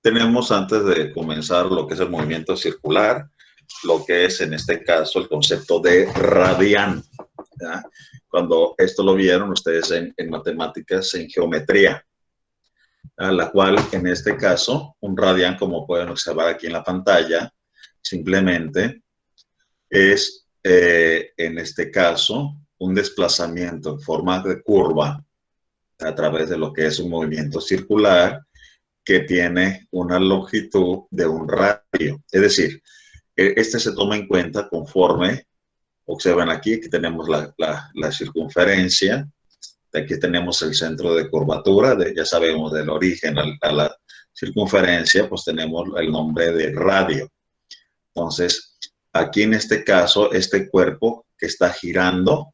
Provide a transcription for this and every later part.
tenemos antes de comenzar lo que es el movimiento circular, lo que es en este caso el concepto de radián. ¿Ya? Cuando esto lo vieron ustedes en matemáticas, en geometría, a la cual en este caso un radián, como pueden observar aquí en la pantalla, simplemente es en este caso un desplazamiento en forma de curva a través de lo que es un movimiento circular que tiene una longitud de un radio. Es decir, este se toma en cuenta conforme, observan aquí que tenemos la circunferencia, aquí tenemos el centro de curvatura, ya sabemos del origen a la circunferencia, pues tenemos el nombre de radio. Entonces, aquí en este caso, este cuerpo que está girando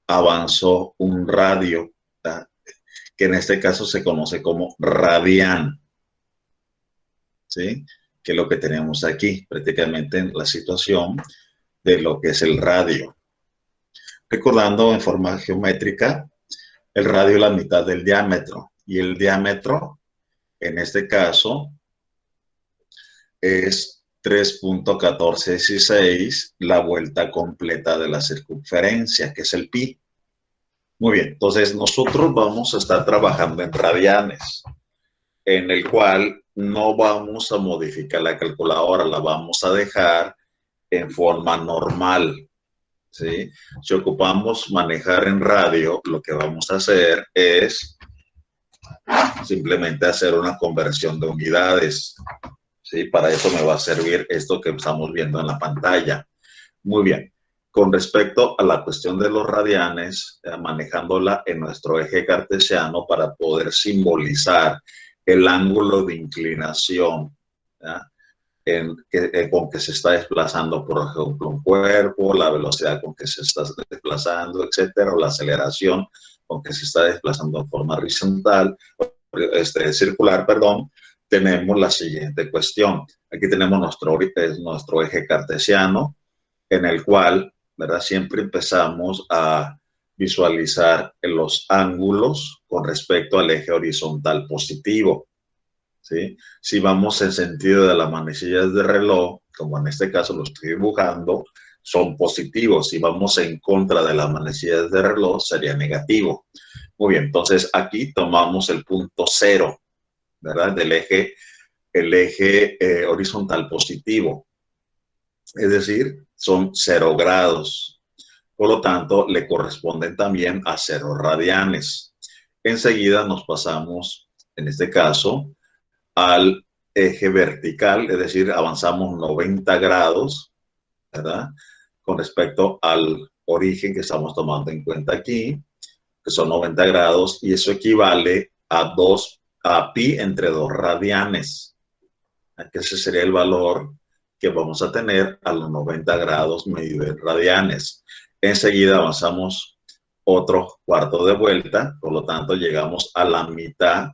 avanzó un radio, ¿tá? Que en este caso se conoce como radián, ¿sí? Que es lo que tenemos aquí, prácticamente en la situación de lo que es el radio. Recordando en forma geométrica, el radio es la mitad del diámetro, y el diámetro, en este caso, es 3.1416, la vuelta completa de la circunferencia, que es el pi. Muy bien, entonces nosotros vamos a estar trabajando en radianes, en el cual no vamos a modificar la calculadora, la vamos a dejar en forma normal, ¿sí? Si ocupamos manejar en radio, lo que vamos a hacer es simplemente hacer una conversión de unidades, ¿sí? Para eso me va a servir esto que estamos viendo en la pantalla. Muy bien. Con respecto a la cuestión de los radianes, manejándola en nuestro eje cartesiano para poder simbolizar el ángulo de inclinación, con que se está desplazando, por ejemplo, un cuerpo, la velocidad con que se está desplazando, etcétera, o la aceleración con que se está desplazando en forma horizontal, circular, perdón, tenemos la siguiente cuestión. Aquí tenemos nuestro eje cartesiano, en el cual, ¿verdad? Siempre empezamos a visualizar los ángulos con respecto al eje horizontal positivo, ¿sí? Si vamos en sentido de las manecillas de reloj, como en este caso lo estoy dibujando, son positivos. Si vamos en contra de las manecillas de reloj, sería negativo. Muy bien, entonces aquí tomamos el punto cero, ¿verdad? Del eje, el eje horizontal positivo. Es decir, son 0 grados. Por lo tanto, le corresponden también a 0 radianes. Enseguida nos pasamos, en este caso, al eje vertical, es decir, avanzamos 90 grados, ¿verdad? Con respecto al origen que estamos tomando en cuenta aquí, que son 90 grados, y eso equivale a pi entre 2 radianes. Que ese sería el valor que vamos a tener a los 90 grados medido en radianes. Enseguida avanzamos otro cuarto de vuelta, por lo tanto llegamos a la mitad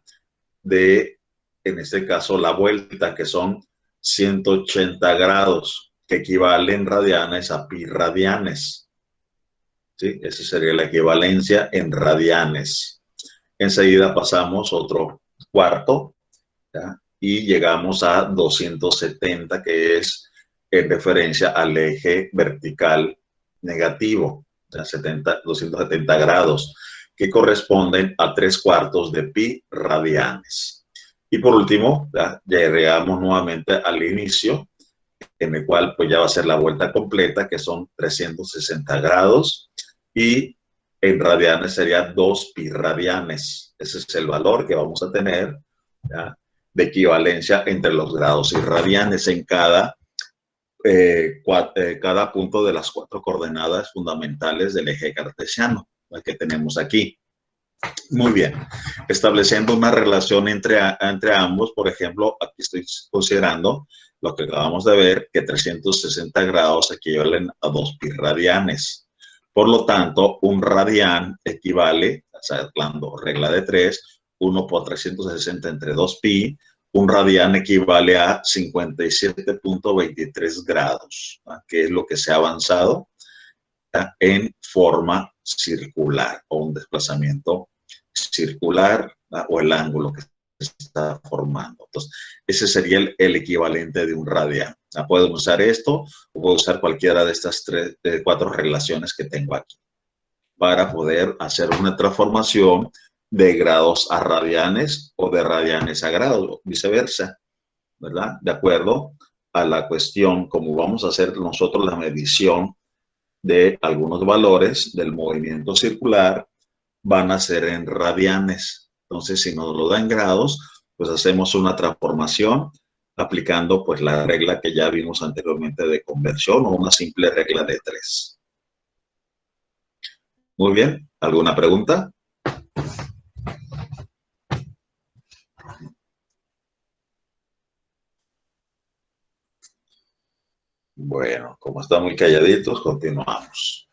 de, en este caso, la vuelta, que son 180 grados, que equivalen radianes a pi radianes. ¿Sí? Esa sería la equivalencia en radianes. Enseguida pasamos otro cuarto, ¿ya? Y llegamos a 270, que es en referencia al eje vertical negativo, o sea, 270 grados, que corresponden a 3/4 de pi radianes. Y por último, ya llegamos nuevamente al inicio, en el cual pues ya va a ser la vuelta completa, que son 360 grados, y en radianes sería 2 pi radianes. Ese es el valor que vamos a tener, ¿ya?, de equivalencia entre los grados y radianes en cada punto de las 4 coordenadas fundamentales del eje cartesiano, la que tenemos aquí. Muy bien, estableciendo una relación entre ambos, por ejemplo, aquí estoy considerando lo que acabamos de ver, que 360 grados equivalen a 2 pi radianes. Por lo tanto, un radián equivale, o sea, hablando regla de 3, 1 por 360 entre 2 pi, un radián equivale a 57.23 grados, ¿no?, que es lo que se ha avanzado, ¿no?, en forma circular, o un desplazamiento circular, ¿no?, o el ángulo que está formando. Entonces, ese sería el equivalente de un radián. Puedo usar esto o puedo usar cualquiera de estas cuatro relaciones que tengo aquí para poder hacer una transformación de grados a radianes o de radianes a grados, viceversa, ¿verdad? De acuerdo a la cuestión, como vamos a hacer nosotros la medición de algunos valores del movimiento circular, van a ser en radianes. Entonces, si nos lo da en grados, pues hacemos una transformación aplicando pues la regla que ya vimos anteriormente de conversión o una simple regla de 3. Muy bien, ¿alguna pregunta? Bueno, como están muy calladitos, continuamos.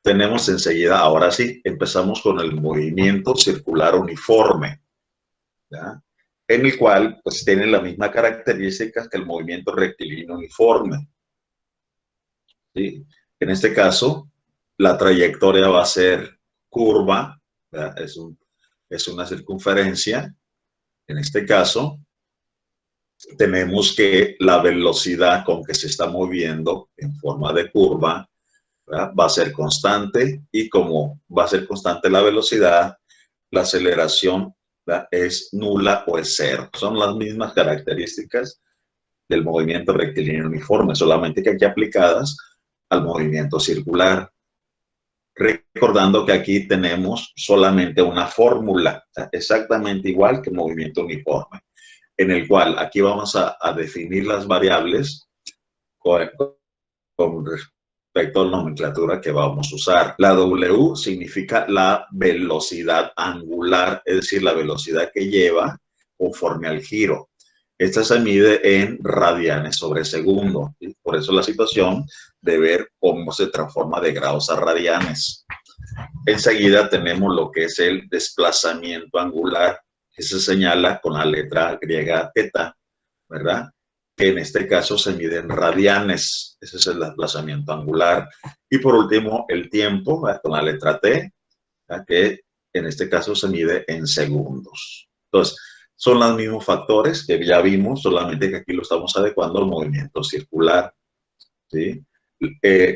Tenemos enseguida, ahora sí, empezamos con el movimiento circular uniforme, ¿ya? En el cual pues tiene la misma característica que el movimiento rectilíneo uniforme, ¿sí? En este caso, la trayectoria va a ser curva, ¿verdad? Es una circunferencia. En este caso, tenemos que la velocidad con que se está moviendo en forma de curva, ¿verdad?, va a ser constante, y como va a ser constante la velocidad, la aceleración, ¿verdad?, es nula o es cero. Son las mismas características del movimiento rectilíneo uniforme, solamente que aquí aplicadas al movimiento circular. Recordando que aquí tenemos solamente una fórmula, exactamente igual que el movimiento uniforme, en el cual aquí vamos a definir las variables con respecto a la nomenclatura que vamos a usar. La W significa la velocidad angular, es decir, la velocidad que lleva conforme al giro. Esta se mide en radianes sobre segundo, ¿sí? Por eso la situación de ver cómo se transforma de grados a radianes. Enseguida tenemos lo que es el desplazamiento angular, que se señala con la letra griega θ, ¿verdad?, que en este caso se mide en radianes. Ese es el desplazamiento angular. Y por último, el tiempo, ¿verdad?, con la letra T, ¿verdad?, que en este caso se mide en segundos. Entonces, son los mismos factores que ya vimos, solamente que aquí lo estamos adecuando al movimiento circular, ¿sí?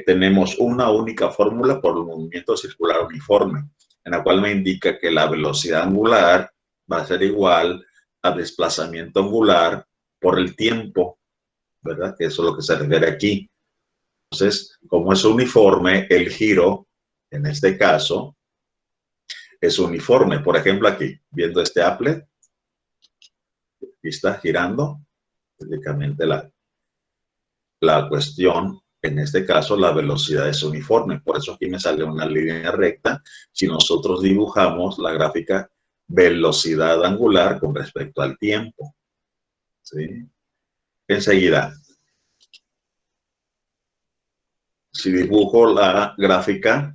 Tenemos una única fórmula por el movimiento circular uniforme, en la cual me indica que la velocidad angular va a ser igual al desplazamiento angular por el tiempo, ¿verdad? Que eso es lo que se refiere aquí. Entonces, como es uniforme, el giro, en este caso, es uniforme. Por ejemplo, aquí, viendo este applet, aquí está girando, prácticamente la cuestión, en este caso, la velocidad es uniforme. Por eso aquí me sale una línea recta. Si nosotros dibujamos la gráfica velocidad angular con respecto al tiempo, ¿sí? Enseguida, si dibujo la gráfica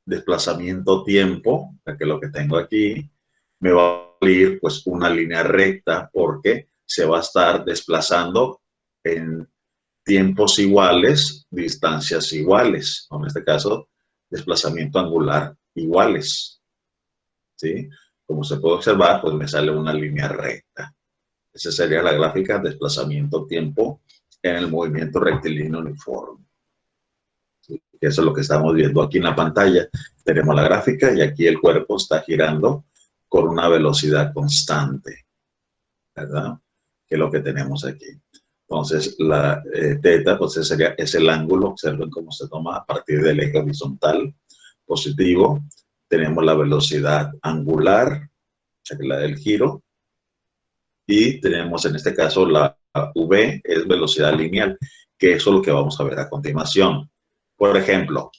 desplazamiento-tiempo, que es lo que tengo aquí, me va a salir pues una línea recta porque se va a estar desplazando en tiempos iguales, distancias iguales, en este caso, desplazamiento angular iguales, ¿sí? Como se puede observar, pues me sale una línea recta. Esa sería la gráfica desplazamiento-tiempo en el movimiento rectilíneo uniforme. ¿Sí? Eso es lo que estamos viendo aquí en la pantalla. Tenemos la gráfica y aquí el cuerpo está girando con una velocidad constante, ¿verdad? Que es lo que tenemos aquí. Entonces, la θ, pues es el ángulo, observen cómo se toma a partir del eje horizontal positivo. Tenemos la velocidad angular, o sea, que la del giro, y tenemos en este caso la v, es velocidad lineal, que eso es lo que vamos a ver a continuación. Por ejemplo,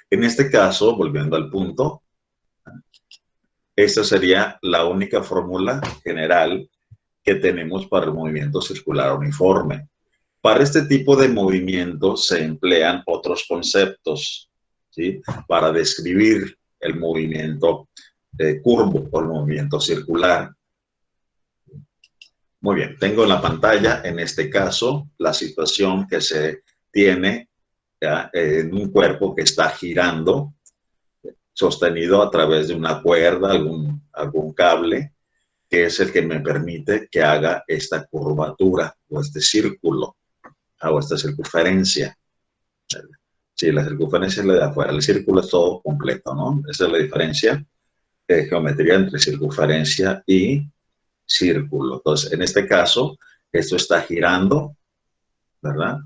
en este caso, volviendo al punto, esta sería la única fórmula general que tenemos para el movimiento circular uniforme. Para este tipo de movimientos se emplean otros conceptos, ¿sí?, para describir el movimiento curvo o el movimiento circular. Muy bien, tengo en la pantalla, en este caso, la situación que se tiene, ¿ya?, en un cuerpo que está girando sostenido a través de una cuerda, algún cable, que es el que me permite que haga esta curvatura o este círculo o esta circunferencia. Sí, la circunferencia es la de afuera, el círculo es todo completo, ¿no? Esa es la diferencia de geometría entre circunferencia y círculo. Entonces, en este caso, esto está girando, ¿verdad?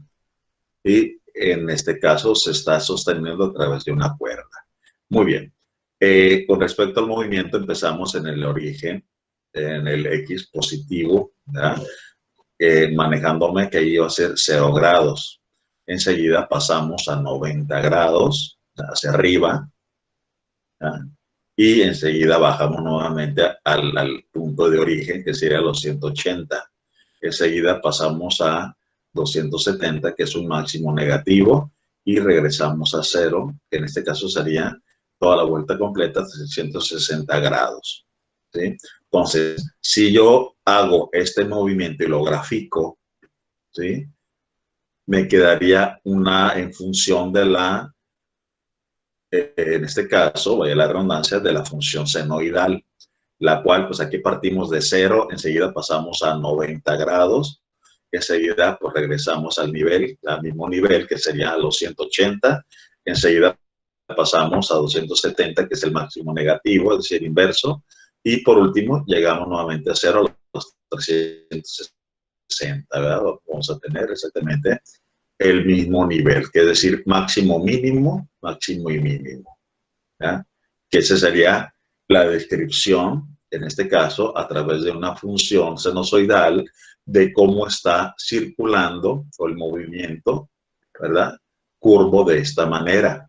Y en este caso se está sosteniendo a través de una cuerda. Muy bien. Con respecto al movimiento, empezamos en el origen, en el X positivo, ¿verdad? Manejándome que iba a ser 0 grados. Enseguida pasamos a 90 grados hacia arriba, ¿verdad? Y enseguida bajamos nuevamente al punto de origen, que sería los 180. Enseguida pasamos a 270, que es un máximo negativo, y regresamos a cero, que en este caso sería toda la vuelta completa, 360 grados. ¿Sí? Entonces, si yo hago este movimiento y lo grafico, ¿sí? Me quedaría una en función de la, en este caso, vaya la redundancia, de la función senoidal, la cual, pues aquí partimos de cero, enseguida pasamos a 90 grados, enseguida pues regresamos al mismo nivel, que sería los 180, enseguida pasamos a 270, que es el máximo negativo, es decir, inverso, y por último llegamos nuevamente a cero, a los 360, ¿verdad? Vamos a tener exactamente el mismo nivel, que es decir, máximo, mínimo, máximo y mínimo. ¿Ya? Que esa sería la descripción, en este caso, a través de una función sinusoidal de cómo está circulando o el movimiento, ¿verdad? Curvo de esta manera,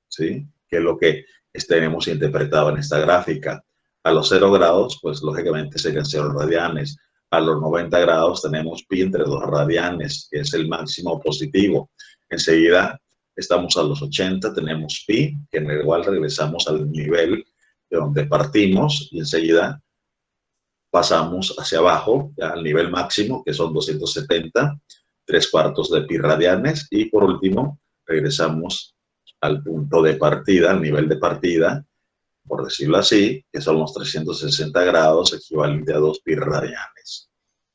¿sí? Que es lo que tenemos interpretado en esta gráfica. A los 0 grados, pues lógicamente serían 0 radianes. A los 90 grados tenemos pi entre 2 radianes, que es el máximo positivo. Enseguida estamos a los 80, tenemos pi, que en el igual regresamos al nivel de donde partimos y enseguida pasamos hacia abajo, ya al nivel máximo, que son 270, 3/4 de pi radianes, y por último regresamos al punto de partida, al nivel de partida, por decirlo así, que son los 360 grados, equivalente a 2 pi radianes.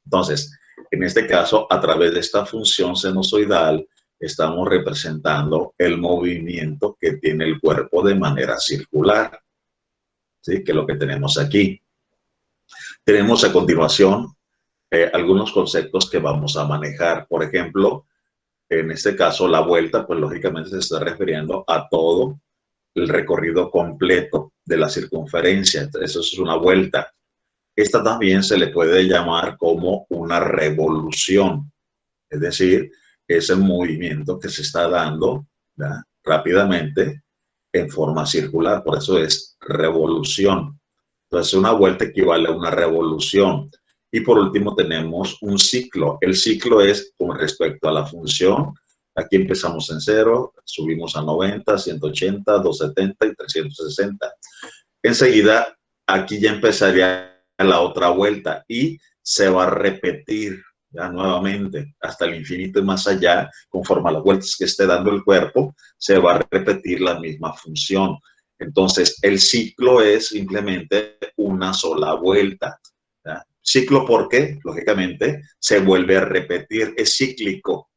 Entonces, en este caso, a través de esta función sinusoidal, estamos representando el movimiento que tiene el cuerpo de manera circular, ¿sí? Que es lo que tenemos aquí. Tenemos a continuación algunos conceptos que vamos a manejar. Por ejemplo, en este caso, la vuelta, pues lógicamente se está refiriendo a todo el recorrido completo de la circunferencia. Eso es una vuelta. Esta también se le puede llamar como una revolución, es decir, es el movimiento que se está dando, ¿verdad?, rápidamente en forma circular, por eso es revolución. Entonces, una vuelta equivale a una revolución. Y por último tenemos un ciclo. El ciclo es con respecto a la función. Aquí empezamos en 0, subimos a 90, 180, 270 y 360. Enseguida, aquí ya empezaría la otra vuelta y se va a repetir ya nuevamente hasta el infinito y más allá, conforme a las vueltas que esté dando el cuerpo, se va a repetir la misma función. Entonces, el ciclo es simplemente una sola vuelta. ¿Ya? Ciclo porque, lógicamente, se vuelve a repetir, es cíclico.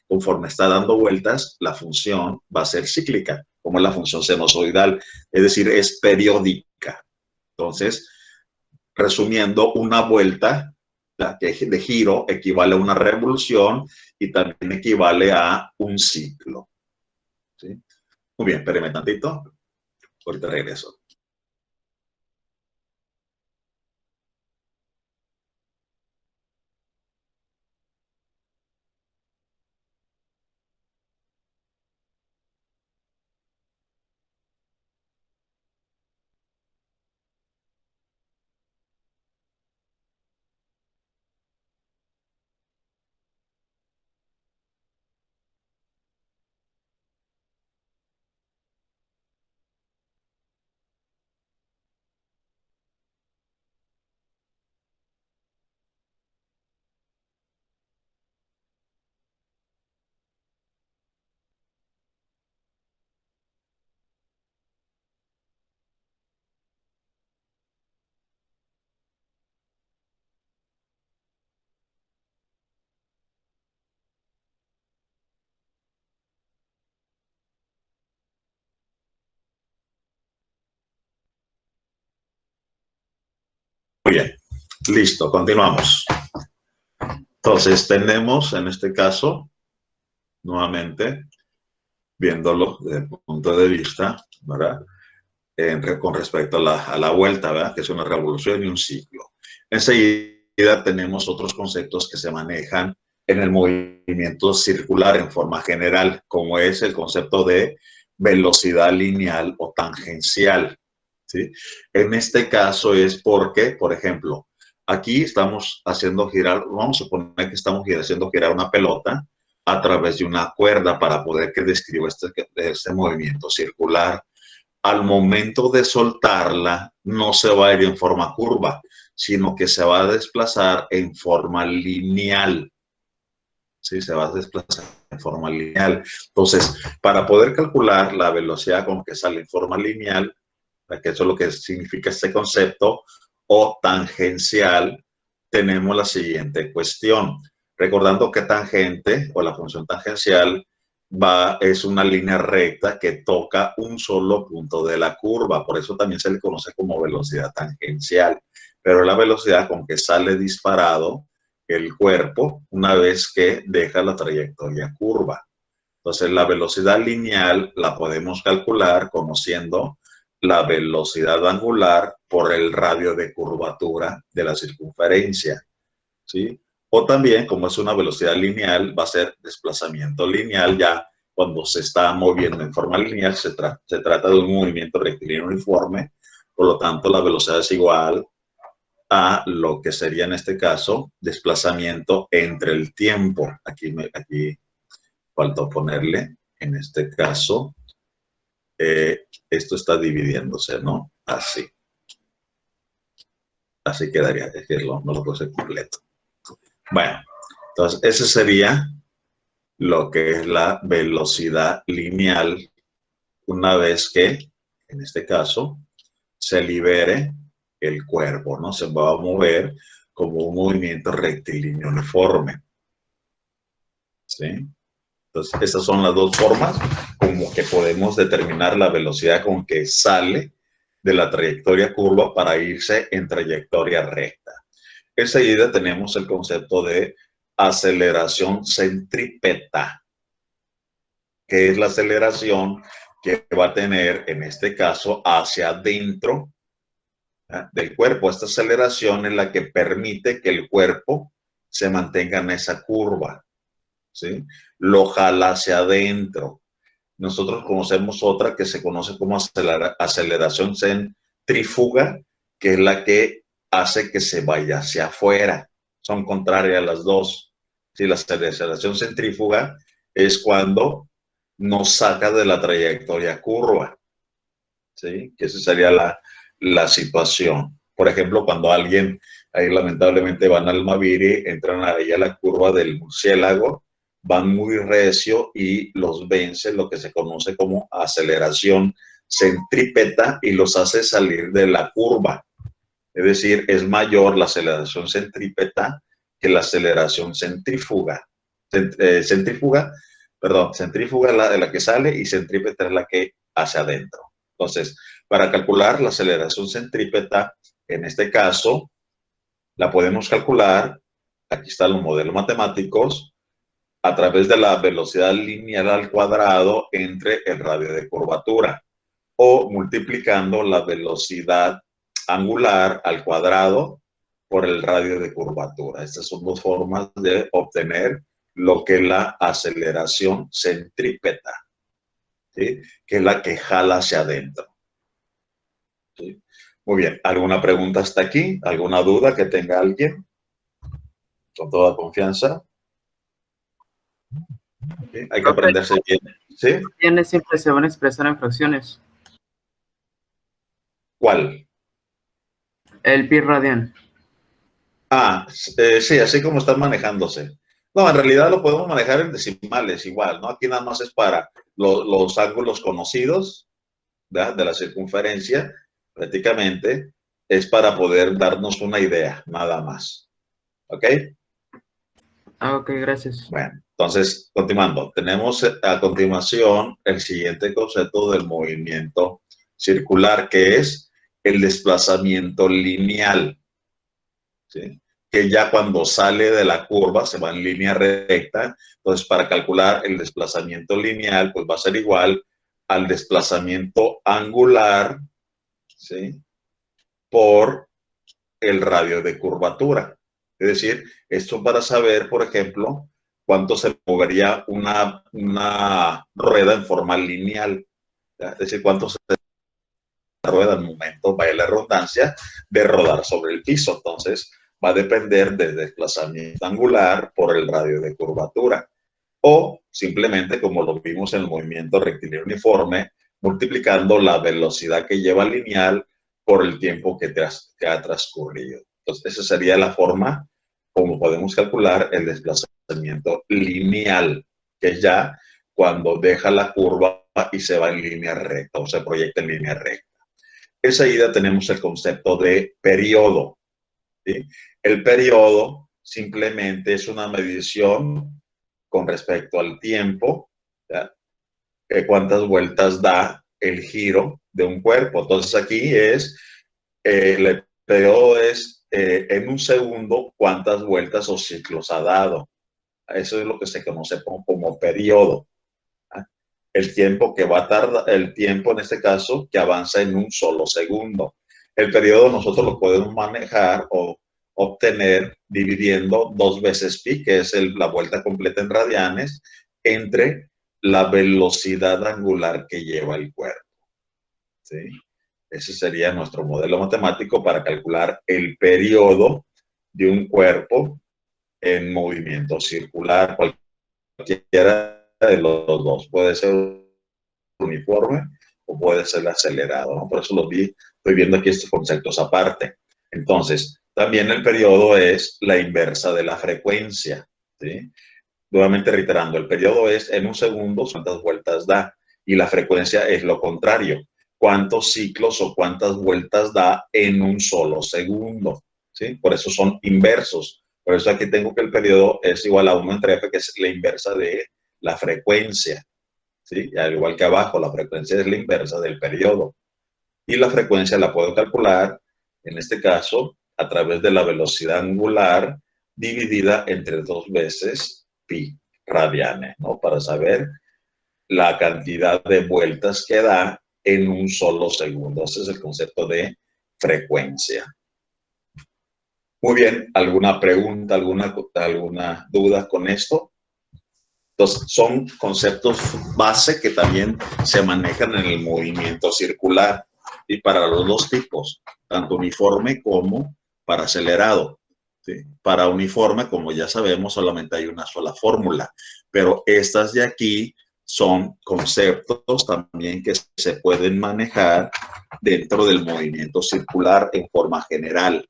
Conforme está dando vueltas, la función va a ser cíclica, como es la función sinusoidal, es decir, es periódica. Entonces, resumiendo, una vuelta de giro equivale a una revolución y también equivale a un ciclo. ¿Sí? Muy bien, espérenme tantito. Ahorita regreso. bien, listo, continuamos. Entonces tenemos en este caso, nuevamente, viéndolo desde el punto de vista, ¿verdad? Con respecto a la vuelta, ¿verdad? Que es una revolución y un ciclo. Enseguida tenemos otros conceptos que se manejan en el movimiento circular en forma general, como es el concepto de velocidad lineal o tangencial, ¿sí? En este caso es porque, por ejemplo, aquí estamos haciendo girar, vamos a suponer que estamos haciendo girar una pelota a través de una cuerda para poder que describa este movimiento circular. Al momento de soltarla, no se va a ir en forma curva, sino que se va a desplazar en forma lineal. Sí, se va a desplazar en forma lineal. Entonces, para poder calcular la velocidad con que sale en forma lineal, que eso es lo que significa este concepto, o tangencial, tenemos la siguiente cuestión. Recordando que tangente o la función tangencial es una línea recta que toca un solo punto de la curva. Por eso también se le conoce como velocidad tangencial. Pero la velocidad con que sale disparado el cuerpo una vez que deja la trayectoria curva. Entonces, la velocidad lineal la podemos calcular conociendo la velocidad angular por el radio de curvatura de la circunferencia, ¿sí? O también, como es una velocidad lineal, va a ser desplazamiento lineal ya cuando se está moviendo en forma lineal, se trata de un movimiento rectilíneo uniforme, por lo tanto la velocidad es igual a lo que sería en este caso desplazamiento entre el tiempo. Aquí faltó ponerle, en este caso, esto está dividiéndose, ¿no? Así. Así quedaría, es que no lo puse completo. Bueno, entonces ese sería lo que es la velocidad lineal una vez que, en este caso, se libere el cuerpo, ¿no? Se va a mover como un movimiento rectilíneo uniforme. ¿Sí? Entonces, esas son las dos formas como que podemos determinar la velocidad con que sale de la trayectoria curva para irse en trayectoria recta. Enseguida tenemos el concepto de aceleración centrípeta, que es la aceleración que va a tener, en este caso, hacia adentro del cuerpo. Esta aceleración es la que permite que el cuerpo se mantenga en esa curva, ¿sí? Lo jala hacia adentro. Nosotros conocemos otra que se conoce como aceleración centrífuga, que es la que hace que se vaya hacia afuera. Son contrarias a las dos. Sí, la aceleración centrífuga es cuando nos saca de la trayectoria curva, ¿sí? Que esa sería la situación. Por ejemplo, cuando alguien, ahí lamentablemente van al Maviri, entran ahí a la curva del murciélago, van muy recio y los vence lo que se conoce como aceleración centrípeta y los hace salir de la curva. Es decir, es mayor la aceleración centrípeta que la aceleración centrífuga. Centrífuga es la que sale y centrípeta es la que hace adentro. Entonces, para calcular la aceleración centrípeta, en este caso, la podemos calcular, aquí están los modelos matemáticos, a través de la velocidad lineal al cuadrado entre el radio de curvatura o multiplicando la velocidad angular al cuadrado por el radio de curvatura. Estas son dos formas de obtener lo que es la aceleración centrípeta, ¿sí? Que es la que jala hacia adentro. ¿Sí? Muy bien, ¿alguna pregunta hasta aquí? ¿Alguna duda que tenga alguien? Con toda confianza. ¿Sí? Hay que Profe, aprenderse bien. ¿Sí? ¿quiénes siempre se van a expresar en fracciones? ¿Cuál? El pi radian. Sí, así como están manejándose. No, en realidad lo podemos manejar en decimales igual, ¿no? Aquí nada más es para los ángulos conocidos, ¿verdad? De la circunferencia, prácticamente, es para poder darnos una idea, nada más. ¿Ok? Ok, gracias. Bueno, entonces, continuando, tenemos a continuación el siguiente concepto del movimiento circular, que es el desplazamiento lineal. ¿sí? Que ya cuando sale de la curva se va en línea recta. Entonces, para calcular el desplazamiento lineal, pues va a ser igual al desplazamiento angular, ¿sí? Por el radio de curvatura. Es decir, esto para saber, por ejemplo, cuánto se movería una rueda en forma lineal. ¿Ya? Es decir, cuánto se rueda en momento, vaya la redundancia, de rodar sobre el piso. Entonces, va a depender del desplazamiento angular por el radio de curvatura. O simplemente, como lo vimos en el movimiento rectilíneo uniforme, multiplicando la velocidad que lleva lineal por el tiempo que ha transcurrido. Entonces, esa sería la forma como podemos calcular el desplazamiento lineal, que es ya cuando deja la curva y se va en línea recta o se proyecta en línea recta. Enseguida tenemos el concepto de periodo, ¿sí? El periodo simplemente es una medición con respecto al tiempo, ¿ya? Cuántas vueltas da el giro de un cuerpo. Entonces aquí es, el periodo es en un segundo cuántas vueltas o ciclos ha dado. Eso es lo que se conoce como periodo. El tiempo que va a tardar, el tiempo en este caso que avanza en un solo segundo. El periodo nosotros lo podemos manejar o obtener dividiendo 2 veces pi, que es la vuelta completa en radianes, entre la velocidad angular que lleva el cuerpo, ¿sí? Ese sería nuestro modelo matemático para calcular el periodo de un cuerpo en movimiento circular. Cualquiera de los dos puede ser uniforme o puede ser acelerado, ¿no? Por eso estoy viendo aquí estos conceptos aparte. Entonces, también el periodo es la inversa de la frecuencia, ¿sí? Nuevamente reiterando, el periodo es en un segundo cuántas vueltas da y la frecuencia es lo contrario, cuántos ciclos o cuántas vueltas da en un solo segundo, ¿sí? Por eso son inversos. Por eso aquí tengo que el periodo es igual a 1 entre f, que es la inversa de la frecuencia, ¿sí? Y al igual que abajo, la frecuencia es la inversa del periodo. Y la frecuencia la puedo calcular, en este caso, a través de la velocidad angular dividida entre 2 veces pi radianes, ¿no? Para saber la cantidad de vueltas que da en un solo segundo. Ese es el concepto de frecuencia. Muy bien, ¿alguna pregunta, alguna duda con esto? Entonces, son conceptos base que también se manejan en el movimiento circular y para los dos tipos, tanto uniforme como para acelerado, ¿sí? Para uniforme, como ya sabemos, solamente hay una sola fórmula, pero estas de aquí son conceptos también que se pueden manejar dentro del movimiento circular en forma general,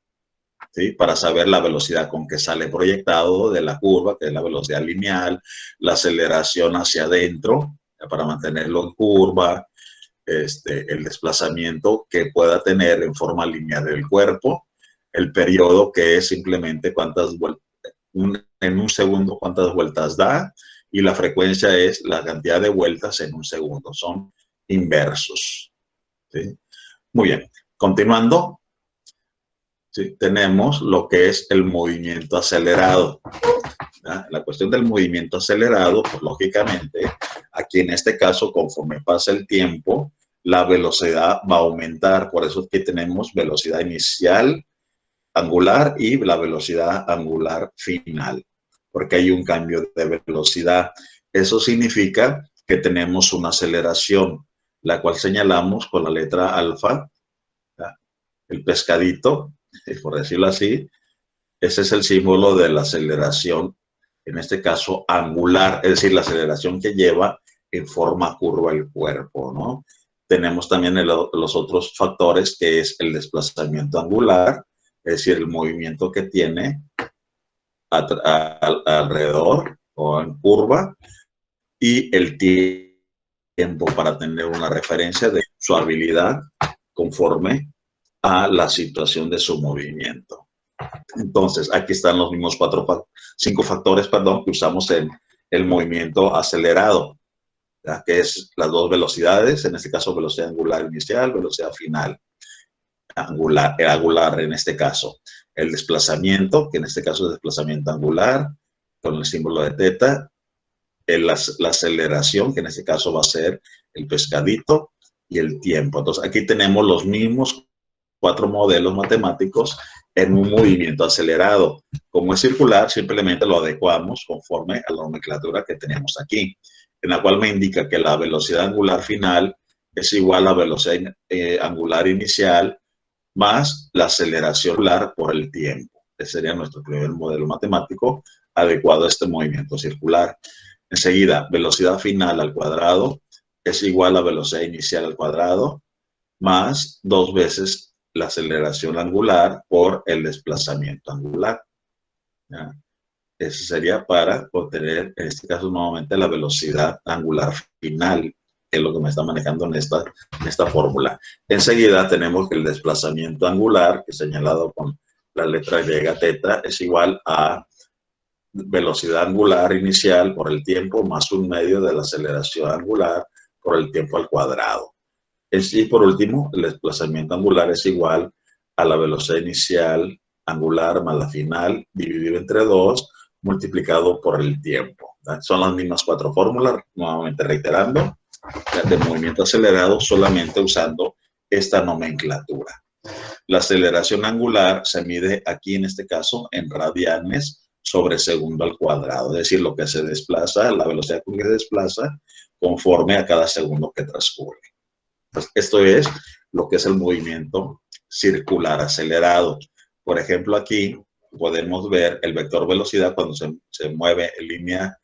¿sí? Para saber la velocidad con que sale proyectado de la curva, que es la velocidad lineal, la aceleración hacia adentro, para mantenerlo en curva, el desplazamiento que pueda tener en forma lineal el cuerpo, el periodo, que es simplemente cuántas vueltas, en un segundo cuántas vueltas da, y la frecuencia es la cantidad de vueltas en un segundo. Son inversos, ¿sí? Muy bien, continuando. Sí, tenemos lo que es el movimiento acelerado. ¿Ya? La cuestión del movimiento acelerado, pues lógicamente, aquí en este caso, conforme pasa el tiempo, la velocidad va a aumentar. Por eso es que tenemos velocidad inicial angular y la velocidad angular final, porque hay un cambio de velocidad. Eso significa que tenemos una aceleración, la cual señalamos con la letra alfa, ¿ya? El pescadito, por decirlo así, ese es el símbolo de la aceleración, en este caso angular, es decir, la aceleración que lleva en forma curva el cuerpo, ¿no? Tenemos también los otros factores, que es el desplazamiento angular, es decir, el movimiento que tiene alrededor o en curva, y el tiempo para tener una referencia de su habilidad conforme a la situación de su movimiento. Entonces, aquí están los mismos 5 factores, perdón, que usamos en el movimiento acelerado, ¿ya? Que es las dos velocidades, en este caso velocidad angular inicial, velocidad final. angular en este caso. El desplazamiento, que en este caso es desplazamiento angular, con el símbolo de teta. La aceleración, que en este caso va a ser el pescadito, y el tiempo. Entonces, aquí tenemos los mismos 4 modelos matemáticos en un movimiento acelerado. Como es circular, simplemente lo adecuamos conforme a la nomenclatura que tenemos aquí, en la cual me indica que la velocidad angular final es igual a la velocidad angular inicial más la aceleración angular por el tiempo. Ese sería nuestro primer modelo matemático adecuado a este movimiento circular. Enseguida, velocidad final al cuadrado es igual a velocidad inicial al cuadrado más 2 veces la aceleración angular por el desplazamiento angular. ¿Ya? Eso sería para obtener, en este caso, nuevamente la velocidad angular final, que es lo que me está manejando en esta fórmula. Enseguida tenemos que el desplazamiento angular, que es señalado con la letra griega teta, es igual a velocidad angular inicial por el tiempo más 1/2 de la aceleración angular por el tiempo al cuadrado. Y por último, el desplazamiento angular es igual a la velocidad inicial angular más la final dividido entre 2 multiplicado por el tiempo. Son las mismas 4 fórmulas, nuevamente reiterando, de movimiento acelerado solamente usando esta nomenclatura. La aceleración angular se mide aquí en este caso en radianes sobre segundo al cuadrado, es decir, lo que se desplaza, la velocidad con que se desplaza conforme a cada segundo que transcurre. Pues esto es lo que es el movimiento circular acelerado. Por ejemplo, aquí podemos ver el vector velocidad cuando se mueve en línea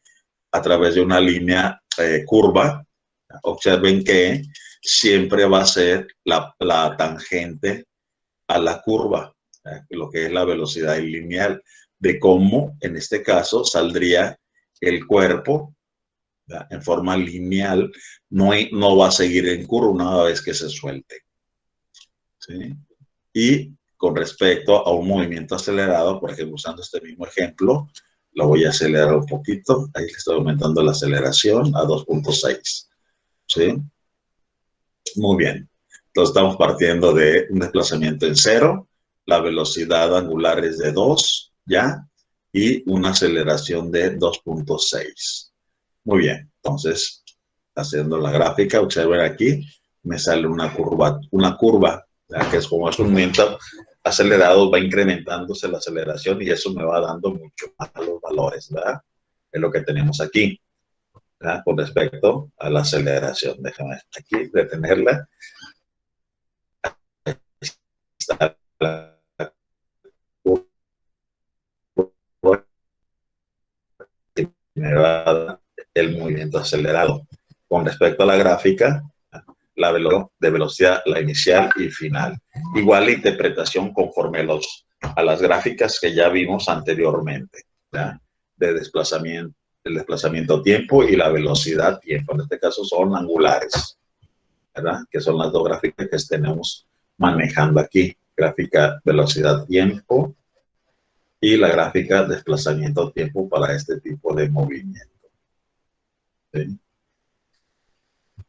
a través de una línea curva. Observen que siempre va a ser la tangente a la curva, lo que es la velocidad lineal, de cómo en este caso saldría el cuerpo en forma lineal, no va a seguir en curva una vez que se suelte. ¿Sí? Y con respecto a un movimiento acelerado, por ejemplo, usando este mismo ejemplo, lo voy a acelerar un poquito. Ahí le estoy aumentando la aceleración a 2.6. ¿Sí? Muy bien. Entonces estamos partiendo de un desplazamiento en 0, la velocidad angular es de 2, ¿ya? Y una aceleración de 2.6. Muy bien, entonces, haciendo la gráfica, observen aquí, me sale una curva, que es como es un movimiento acelerado, va incrementándose la aceleración y eso me va dando mucho más los valores, ¿verdad? Es lo que tenemos aquí, ¿verdad? Con respecto a la aceleración. Déjame aquí detenerla. Está la curva que me va a dar el movimiento acelerado. Con respecto a la gráfica, la velocidad, la inicial y final. Igual la interpretación conforme a las gráficas que ya vimos anteriormente, ¿verdad? De desplazamiento, el desplazamiento tiempo y la velocidad tiempo. En este caso son angulares, ¿verdad? Que son las 2 gráficas que tenemos manejando aquí. Gráfica velocidad tiempo y la gráfica desplazamiento tiempo para este tipo de movimiento. ¿Sí?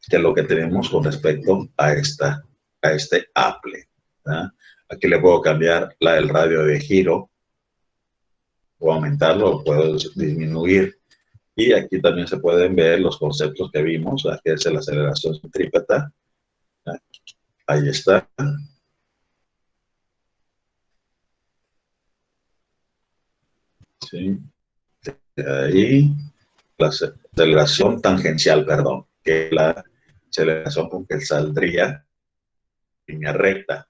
Que es lo que tenemos con respecto a este Apple. ¿Verdad? Aquí le puedo cambiar el radio de giro, puedo aumentarlo o puedo disminuir. Y aquí también se pueden ver los conceptos que vimos, aquí es la aceleración centrípeta. Ahí está. ¿Sí? Ahí, la aceleración tangencial, perdón, que es la aceleración con que saldría en línea recta.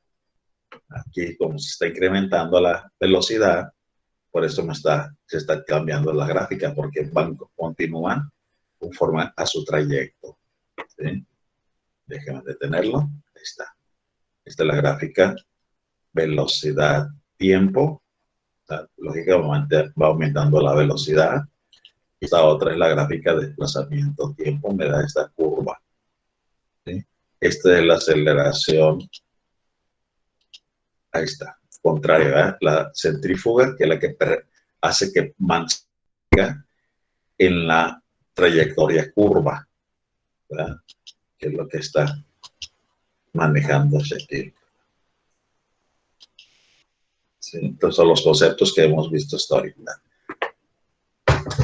Aquí, como se está incrementando la velocidad, por eso se está cambiando la gráfica, porque continúan conforme a su trayecto. ¿Sí? Déjenme detenerlo. Ahí está. Esta es la gráfica velocidad, tiempo. Lógicamente va aumentando la velocidad. Esta otra es la gráfica desplazamiento, tiempo. Me da esta curva. ¿Sí? Esta es la aceleración. Ahí está. Contraria, ¿eh? La centrífuga, que es la que hace que mantenga en la trayectoria curva, ¿verdad? Que es lo que está manejándose aquí. Sí, entonces son los conceptos que hemos visto hasta ahorita.